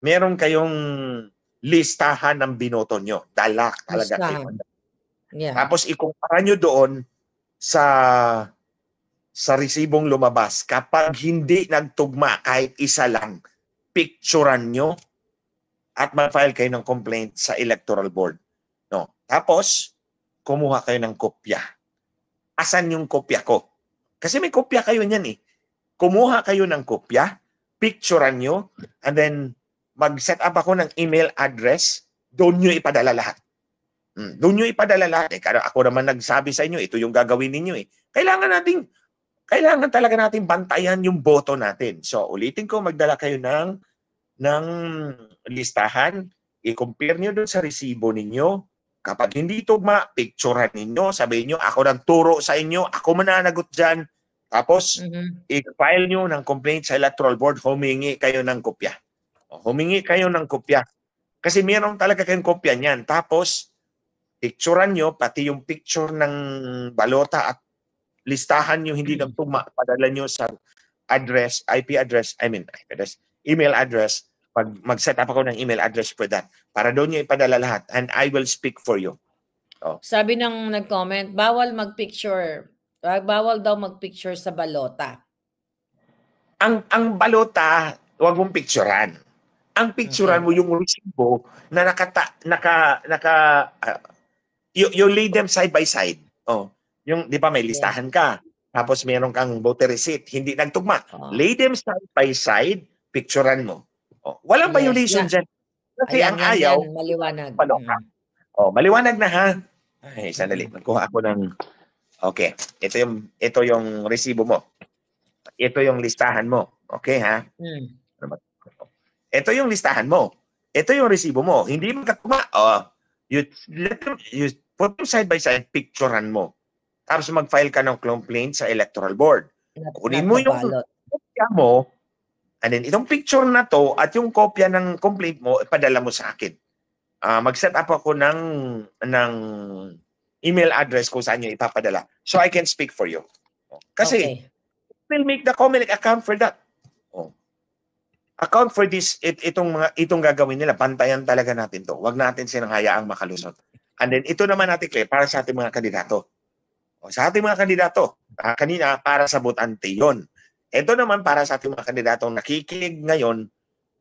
meron kayong listahan ng binoto nyo. Dala talaga kayo. Listahan. Yeah. Tapos ikumpara nyo doon sa resibong lumabas. Kapag hindi nagtugma kahit isa lang, picturean nyo at mag-file kayo ng complaint sa electoral board. No. Tapos, kumuha kayo ng kopya. Asan yung kopya ko? Kasi may kopya kayo niyan eh. Kumuha kayo ng kopya, picturean nyo, and then mag-set up ako ng email address, doon nyo ipadala lahat. Doon nyo ipadala lahat. Ako naman nagsabi sa inyo, ito yung gagawin ninyo eh. Kailangan talaga natin bantayan yung boto natin. So, ulitin ko, magdala kayo ng listahan, i-compare nyo doon sa resibo ninyo. Kapag hindi tugma, picturean ninyo, sabihin nyo, ako nang turo sa inyo, ako mananagot dyan. Tapos, i-file nyo ng complaint sa electoral board, humingi kayo ng kopya. Humingi kayo ng kopya. Kasi meron talaga kayong kopya niyan. Tapos, picturean nyo, pati yung picture ng balota at listahan nyo, hindi nagtugma, padala nyo sa address, email address, pag mag-set up ako ng email address for that, para doon nyo ipadala lahat, and I will speak for you. Sabi ng nag-comment, bawal daw mag-picture sa balota. Ang balota, huwag mong picturean. Ang picturean mo yung resibo na you lay them side by side. Yung, di ba may listahan ka, tapos meron kang voter receipt, hindi nagtugma. Lay them side by side, picturean mo. Walang violation dyan. Kasi ayan, ang ayaw, maliwanag. Maliwanag na ha. Ay, sandali. Magkuha ako ng... Okay. Ito yung resibo mo. Ito yung listahan mo. Okay ha? Ito yung listahan mo. Ito yung resibo mo. Hindi magkatuma. You put them side by side, picturean mo. Tapos mag-file ka ng complaint sa electoral board. Kunin mo yung kopya mo, and then itong picture na to at yung kopya ng complaint mo, ipadala mo sa akin. Mag-set up ako ng email address kung saan nyo ipapadala. So I can speak for you. Kasi, we'll make the COMELEC account for that. Account for this, itong gagawin nila, bantayan talaga natin to. Huwag natin silang hayaang makalusot. And then, ito naman natin, Clay, para sa ating mga kandidato. Sa ating mga kandidato, kanina, para sa botante yun. Ito naman para sa ating mga kandidatong nakikinig ngayon,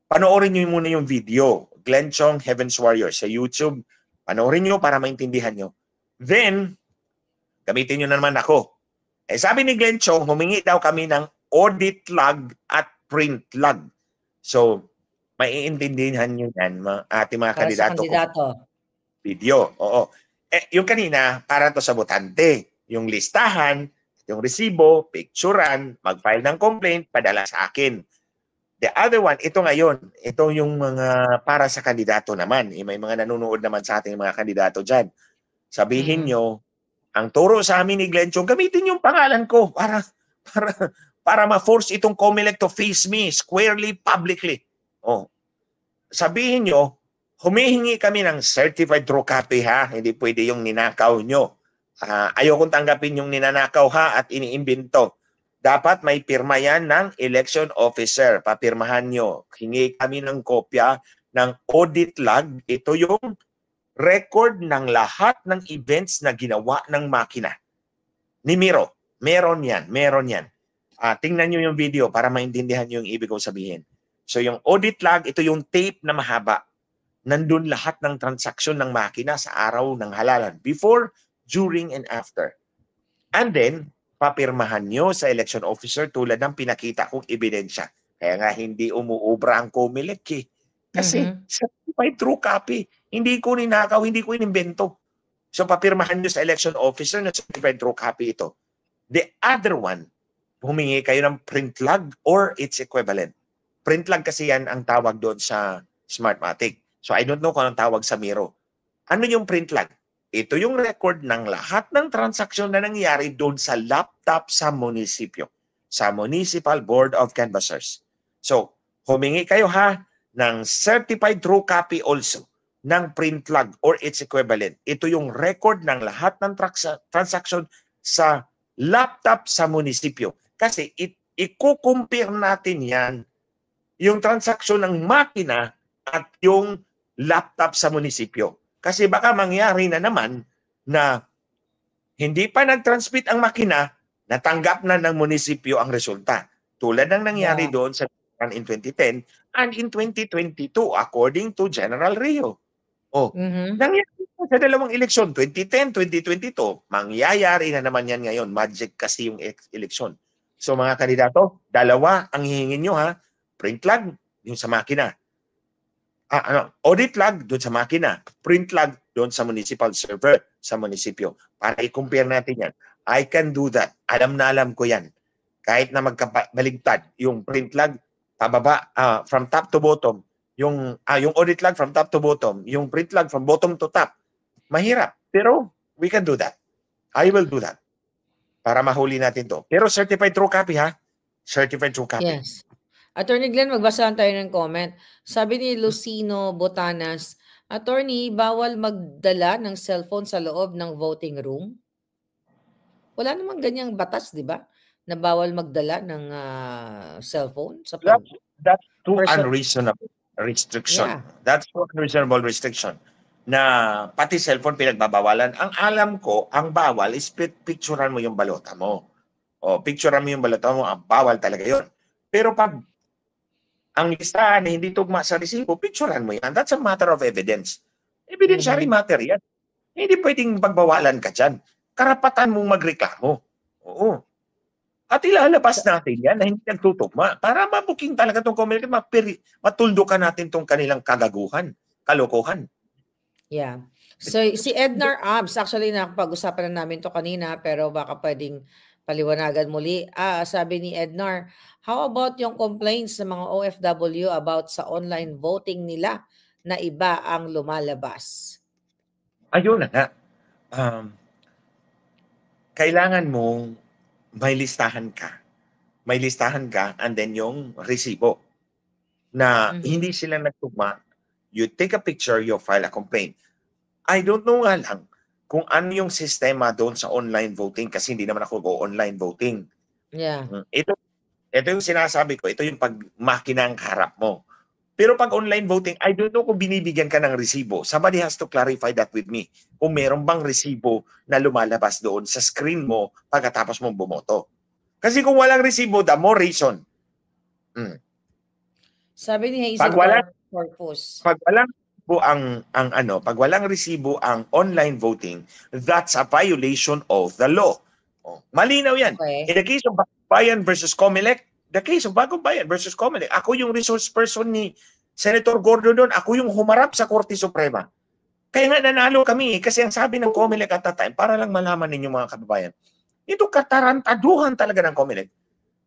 panoorin nyo muna yung video, Glenn Chong, Heaven's Warrior, sa YouTube. Panoorin nyo para maintindihan nyo. Then, gamitin nyo naman ako. Sabi ni Glenn Chong, humingi daw kami ng audit log at print log. So, maiintindihan nyo yan, ating mga kandidato. Video, oo. Yung kanina, para to sa botante. Yung listahan, yung resibo, picturean, mag-file ng complaint, padala sa akin. The other one, ito ngayon, ito yung mga para sa kandidato naman. May mga nanonood naman sa ating mga kandidato dyan. Sabihin nyo, ang turo sa amin ni Glenn Chong, gamitin yung pangalan ko para ma-force itong COMELEC to face me squarely, publicly. Sabihin nyo, humihingi kami ng certified true copy ha, hindi pwede yung ninakaw nyo. Ayokong tanggapin yung ninanakaw ha at iniimbento. Dapat may pirma yan ng election officer. Papirmahan nyo. Hingi kami ng kopya ng audit log. Ito yung record ng lahat ng events na ginawa ng makina. Ni Miro. Meron yan. Tingnan nyo yung video para maintindihan nyo yung ibig kong sabihin. So yung audit log, ito yung tape na mahaba. Nandun lahat ng transaksyon ng makina sa araw ng halalan. Before, during, and after. And then, papirmahan nyo sa election officer tulad ng pinakita kong ebidensya. Kaya nga hindi umuubra ang COMELEC eh. Kasi certified true copy. Hindi ko ninakaw, hindi ko inimbento. So papirmahan nyo sa election officer na certified true copy ito. The other one, humingi kayo ng print log or its equivalent. Print log kasi yan ang tawag doon sa Smartmatic. So I don't know kung anong tawag sa Miro. Ano yung print log? Ito yung record ng lahat ng transaksyon na nangyari doon sa laptop sa munisipyo, sa Municipal Board of Canvassers. So, humingi kayo ha ng certified true copy also ng print log or its equivalent. Ito yung record ng lahat ng transaksyon sa laptop sa munisipyo. Kasi i-compare natin yan, yung transaksyon ng makina at yung laptop sa munisipyo. Kasi baka mangyari na naman na hindi pa nag-transmit ang makina, natanggap na ng munisipyo ang resulta. Tulad ng nangyari doon sa in 2010 and in 2022 according to General Rio. Nangyari sa dalawang eleksyon, 2010, 2022, mangyayari na naman yan ngayon. Magic kasi yung eleksyon. So mga kandidato, dalawa ang hihingin nyo ha. Print log, yung sa makina. Audit log doon sa makina. Print log doon sa municipal server sa munisipyo. Para i-compare natin yan. I can do that. Alam na alam ko yan. Kahit na magkabaligtad, yung print log, pababa, from top to bottom, yung audit log from top to bottom, yung print log from bottom to top. Mahirap. Pero we can do that. I will do that. Para mahuli natin to. Pero certified true copy ha? Certified true copy. Yes. Attorney Glenn, magbasahan tayo ng comment. Sabi ni Lucino Botanas, Attorney, bawal magdala ng cellphone sa loob ng voting room? Wala namang ganyang batas, di ba? Na bawal magdala ng cellphone sa That's too unreasonable restriction. Yeah. That's too unreasonable restriction na pati cellphone pinagbabawalan. Ang alam ko, ang bawal is picturean mo yung balota mo. O picturean mo yung balota mo, ang bawal talaga yun. Pero pag ang listahan na hindi tugma sa resibo, picturean mo yan. That's a matter of evidence. Evidentiary matter yan. Hindi pwedeng pagbawalan ka dyan. Karapatan mong magreklamo. Oo. At ilalabas natin yan na hindi nagtutugma para mabuking talaga itong Comelec, matuldukan natin itong kanilang kagaguhan, kalokohan. Yeah. So si Ednar Abs, actually nakapag-usapan na namin to kanina pero baka pwedeng paliwanagan muli. Sabi ni Ednar, how about yung complaints ng mga OFW about sa online voting nila na iba ang lumalabas? Ayun na nga. Kailangan mong may listahan ka. May listahan ka and then yung resibo na hindi sila nagtugma. You take a picture, you file a complaint. I don't know nga lang kung ano yung sistema doon sa online voting kasi hindi naman ako go online voting. Yeah. Ito yung sinasabi ko, ito yung pag makinang harap mo. Pero pag online voting, I don't know kung binibigyan ka ng resibo. Somebody has to clarify that with me. Kung meron bang resibo na lumalabas doon sa screen mo pagkatapos mong bumoto. Kasi kung walang resibo, the more reason. Sabi ni Hazel Corpus. Pag walang resibo ang online voting, that's a violation of the law. Malinaw yan. Okay. In the case of Bayan versus Comelec, the case of Bagong Bayan versus Comelec, ako yung resource person ni Senator Gordo doon, ako yung humarap sa Korte Suprema. Kaya nga nanalo kami kasi ang sabi ng Comelec at that time, para lang malaman ninyo mga kababayan, ito katarantaduhan talaga ng Comelec.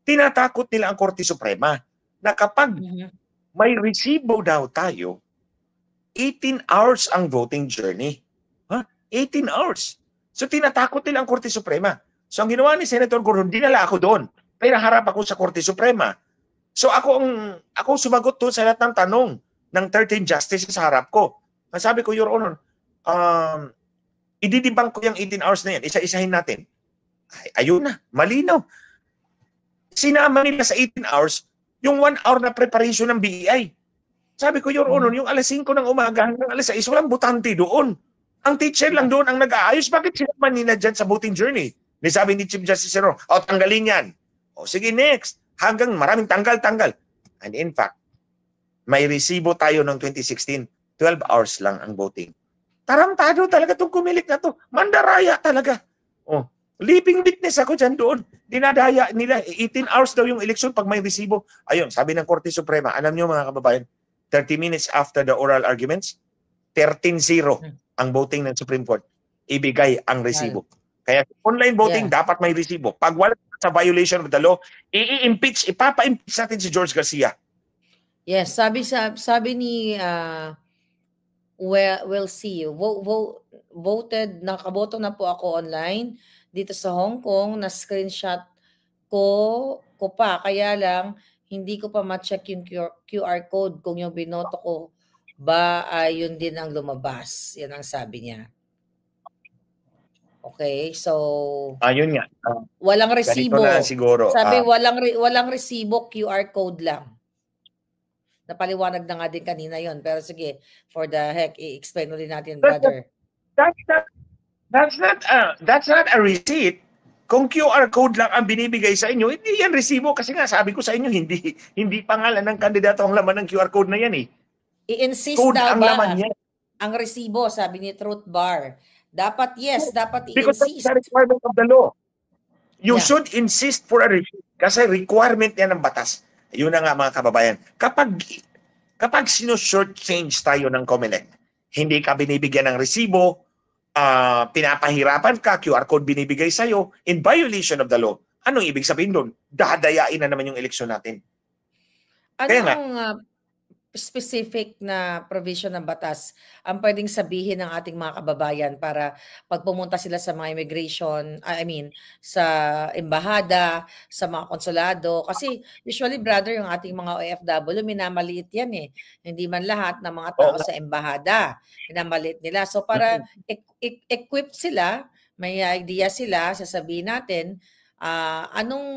Tinatakot nila ang Korte Suprema na kapag may resibo daw tayo, 18 hours ang voting journey. 18 hours. So tinatakot nila ang Korte Suprema. So ang ginawa ni Senator Gordon, dinala ako doon. Pero harap ako sa Korte Suprema. So ako sumagot doon sa lahat ng tanong ng 13 justices sa harap ko. Sabi ko, Your Honor, ididibang ko yung 18 hours na yan. Isa-isahin natin. Ayun na, malinaw. Sinama nila sa 18 hours yung 1 hour na preparation ng BEI. Sabi ko, Your Honor, yung alas 5 ng umaga hanggang alas 6, walang butante doon. Ang teacher lang doon ang nag-aayos. Bakit sinama nila dyan sa voting journey? Sabi ni Chief Justice Zero, tanggalin yan. Sige, next. Hanggang maraming tanggal. And in fact, may resibo tayo ng 2016, 12 hours lang ang voting. Tarantado talaga itong Comelec na to. Mandaraya talaga. Living witness ako dyan doon. Dinadaya nila. 18 hours daw yung eleksyon pag may resibo. Ayun, sabi ng Korte Suprema, alam nyo mga kababayan, 30 minutes after the oral arguments, 13-0 ang voting ng Supreme Court. Ibigay ang resibo. Kaya online voting, dapat may resibo. Pag wala sa violation of the law, ipapa-impeach natin si George Garcia. Yes, sabi ni we'll see you. Nakaboto na po ako online dito sa Hong Kong, na screenshot ko pa, kaya lang hindi ko pa ma-check yung QR code kung yung binoto ko ba ay yun din ang lumabas. Yan ang sabi niya. Okay, so ayun nga. Walang resibo. Na siguro, sabi walang resibo, QR code lang. Napaliwanag na nga din kanina yon. Pero sige, for the heck, i-explain ulit natin, That's brother. that's not a receipt. Kung QR code lang ang binibigay sa inyo, hindi yan resibo kasi nga sabi ko sa inyo hindi pangalan ng kandidato ang laman ng QR code na yan eh. I-insist Code daw ang ba laman yan. ang resibo, sabi ni Truth Bar? Dapat yes, dapat Because that's i-insist. the requirement of the law. You Yeah. should insist for a receipt kasi requirement yan ng batas. Yun na nga mga kababayan. Kapag sino-short change tayo ng COMELEC, hindi ka binibigyan ng resibo, pinapahirapan ka, QR code binibigay sa'yo, in violation of the law, anong ibig sabihin doon? Dadayain na naman yung eleksyon natin. Ano Kaya nga, ang specific na provision ng batas ang pwedeng sabihin ng ating mga kababayan para pag pumunta sila sa mga immigration, sa embahada, sa mga konsulado? Kasi usually, brother, yung ating mga OFW, minamaliit yan eh. Hindi man lahat ng mga tao sa embahada, minamaliit nila. So para equip sila, may idea sila, sasabihin natin, anong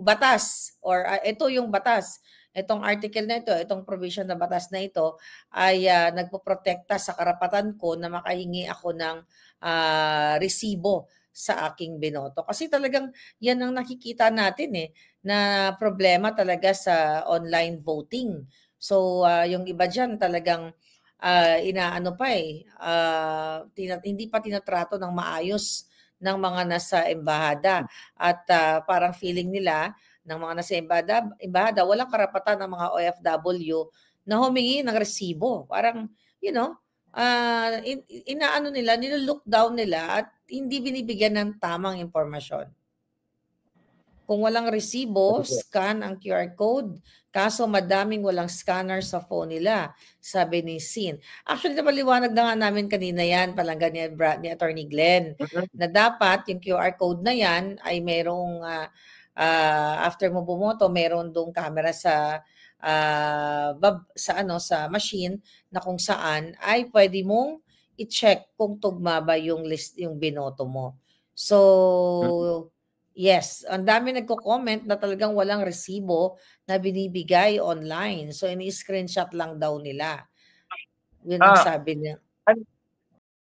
batas or ito yung batas. Itong article na ito, itong provision na batas na ito ay nagpoprotekta sa karapatan ko na makahingi ako ng resibo sa aking binoto. Kasi talagang yan ang nakikita natin na problema talaga sa online voting. So yung iba dyan talagang inaano pa hindi pa tinatrato ng maayos ng mga nasa embahada at parang feeling nila ng mga nasa embahada, walang karapatan ng mga OFW na humingi ng resibo. Parang, inaano nila, nilook down nila at hindi binibigyan ng tamang impormasyon. Kung walang resibo, scan ang QR code. Kaso madaming walang scanner sa phone nila, sabi ni Sin. Actually, napaliwanag na nga namin kanina yan, palanggan ni Attorney Glenn, na dapat yung QR code na yan ay merong after mo bumoto, meron dong camera sa machine na kung saan ay pwede mong i-check kung tugma ba yung list yung binoto mo. So yes, ang dami nagko-comment na talagang walang resibo na binibigay online. So ini-screenshot lang daw nila. Yun ang sabi niya.